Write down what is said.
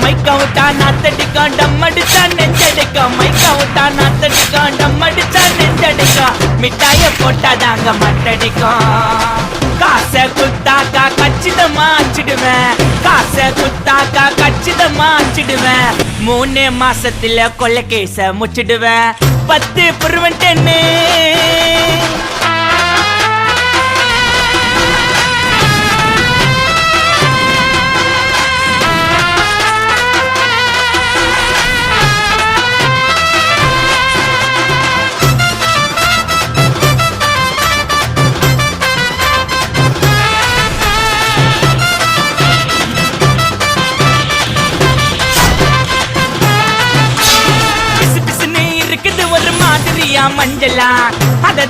மைக்க விட்டா நாத்தடிக்கும் டம் அடிச்சா நெஞ்சடிக்கும் மைக்க விட்டா நாத்தடிக்கும் டம் அடிச்சா நெஞ்சடிக்கும் மிட்டாய போட்டாதாங்க மட்டடிக்கும் காசை குத்தாக்கா கச்சிதமா அச்சிடுவேன் காசை குத்தாக்கா கச்சிதமா அச்சிடுவேன் 3 மாசத்துல கொலை கேச முச்சிடுவேன் 10 புருவன்டேன்னு மஞ்சளா அத